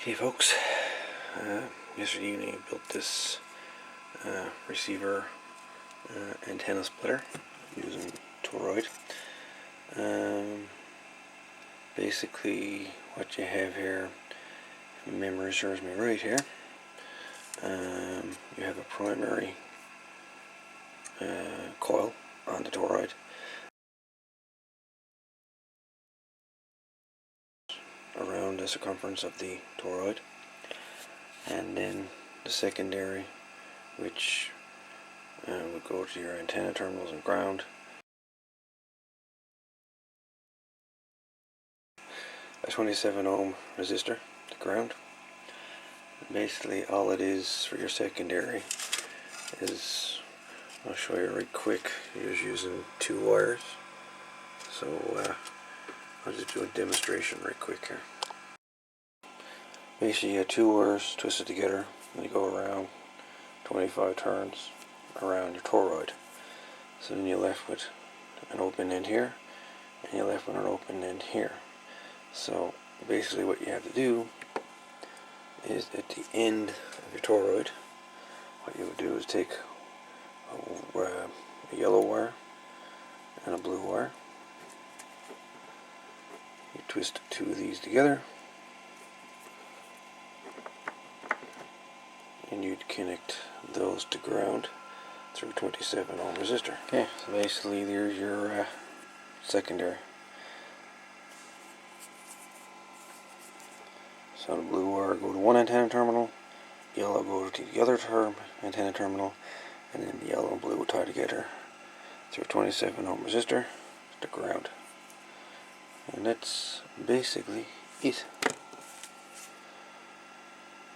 Hey folks, yesterday evening I built this receiver antenna splitter using toroid. Basically what you have here, if my memory serves me right here, you have a primary coil on the toroid, around the circumference of the toroid, and then the secondary, which would go to your antenna terminals and ground. A 27 ohm resistor to ground. Basically all it is for your secondary is, I'll show you right quick, you're just using 2 wires. So I'll just do a demonstration right quick here. Basically you have 2 wires twisted together and you go around 25 turns around your toroid. So then you're left with an open end here and you're left with an open end here. So basically what you have to do is at the end of your toroid, what you would do is take a yellow wire and a blue wire. You twist 2 of these together and you'd connect those to ground through 27 ohm resistor. Okay, so basically there's your secondary. So the blue wire go to one antenna terminal, yellow go to the other antenna terminal, and then the yellow and blue will tie together through 27 ohm resistor to ground. And that's basically it.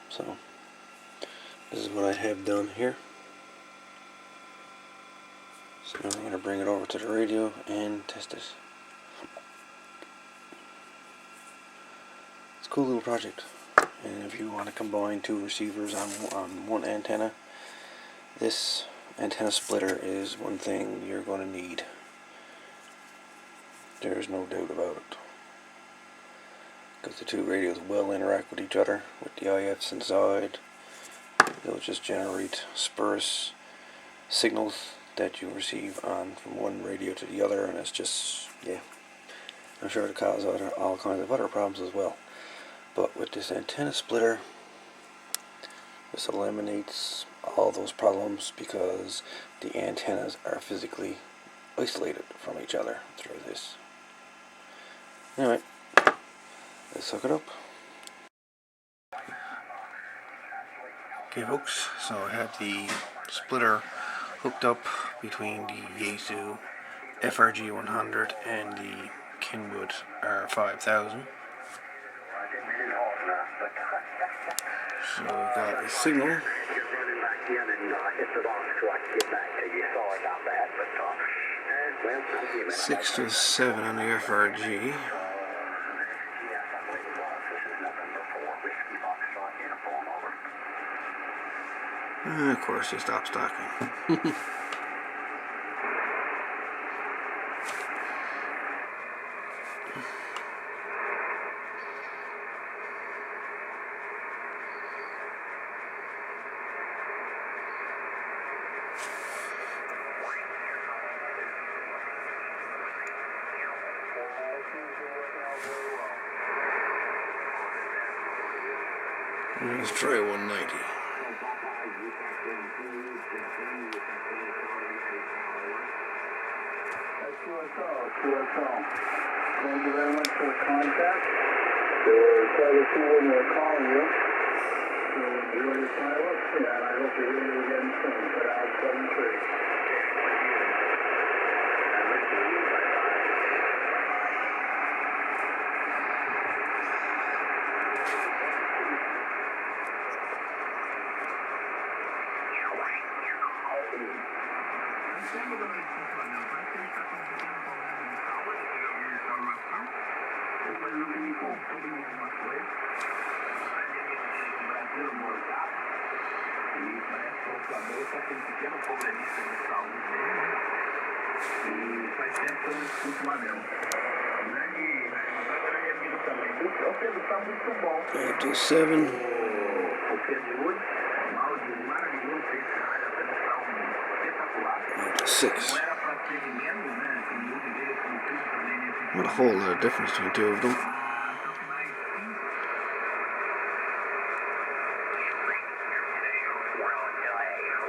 So this is what I have done here. So now I'm going to bring it over to the radio and test this. It's a cool little project. And if you want to combine 2 receivers on one antenna, this antenna splitter is one thing you're going to need. There's no doubt about it. Because the 2 radios will interact with each other with the IFs inside. They'll just generate spurious signals that you receive on from one radio to the other, and it's just, yeah, I'm sure it causes all kinds of other problems as well. But with this antenna splitter, this eliminates all those problems because the antennas are physically isolated from each other through this. Anyway, let's hook it up. Okay folks, so I have the splitter hooked up between the Yaesu FRG100 and the Kenwood R5000. So we've got a signal. 6 to 7 on the FRG. And of course they stopped stocking. Let's try 190. Thank you very much for the contact. We'll try to see when we're calling you. Enjoy your pilot, and I hope to hear you again soon. Put out 73. Tem pequeno problemista de saúde e faz tempo que eu não escuto lá mesmo. A grande amigo também do Okay, the trumpet's the ball. 527. Okay, you would. Mal de mar e não sei se a atenção espetacular. 6. Não era pra ter menos, né? Que o mundo dele com tudo também nesse. What a whole lot of difference between the two of them.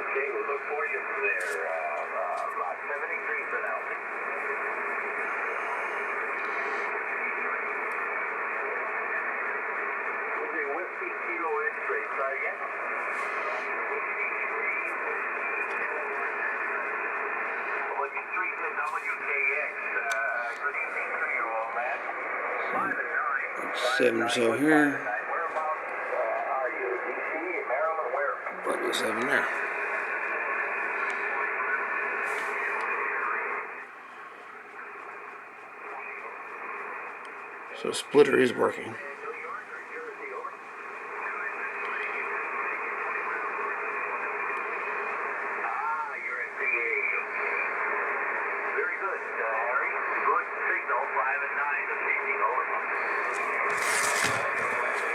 Okay, we'll look for you there. 73 for now. Whiskey Kilo X-ray. Try again. Whiskey 3 to WKX. Good evening to you, old man. 5 and 9. 7 so here. Whereabouts are you? DC, Maryland, where? Probably 7 there. So splitter is working.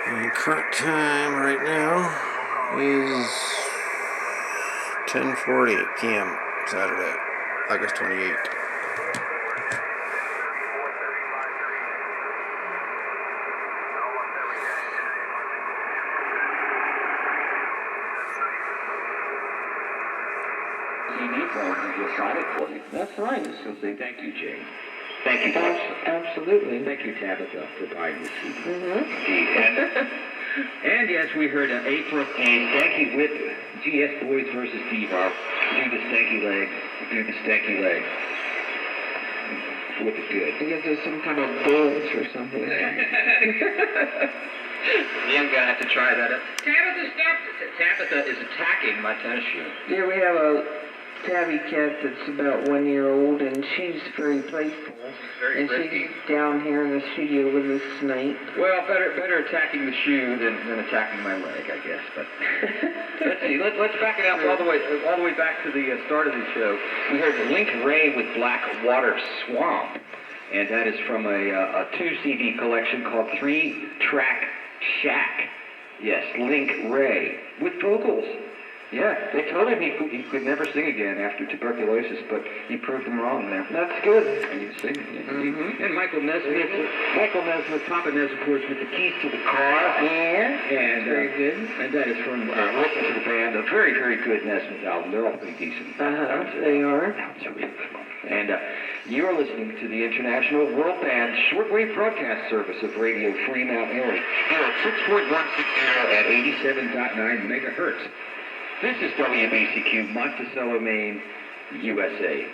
And current time right now is 10:48 p.m. Saturday, August 28th. CD form and he'll sign it for you. That's right. So say thank you, Jay. Thank you, Absolutely. Thank you, Tabitha, for buying the CD. Mm-hmm. And yes, we heard April Stanky Whip, GS Boys versus Diva. Do the stanky leg. Do the stanky leg. Whip it good. I guess there's some kind of bulge or something. Young guy have to try that out. Tabitha, stop! Tabitha is attacking my tennis shoe. Yeah, we have a tabby cat that's about 1 year old, and she's very playful. Very and frisky. she's down here in the studio with a snake. Well, better attacking the shoe than attacking my leg, I guess. But let's see. Let's back it up all the way back to the start of the show. We heard Link Ray with Black Water Swamp, and that is from a 2 CD collection called 3-Track Shack. Yes, Link Ray with vocals. Yeah, they told him he could never sing again after tuberculosis, but he proved them wrong there. That's good. And you sing. And Michael Nesmith, Papa Nesmith, of course, with the Keys to the Car. Yeah, And very good. And that is from Listen to the Band, a very, very good Nesmith album. They're all pretty decent. They are. It's a really good one. And you're listening to the International World Band shortwave broadcast service of Radio Free Mount Airy here at 6.160 at 87.9 megahertz. This is WBCQ, Monticello, Maine, USA.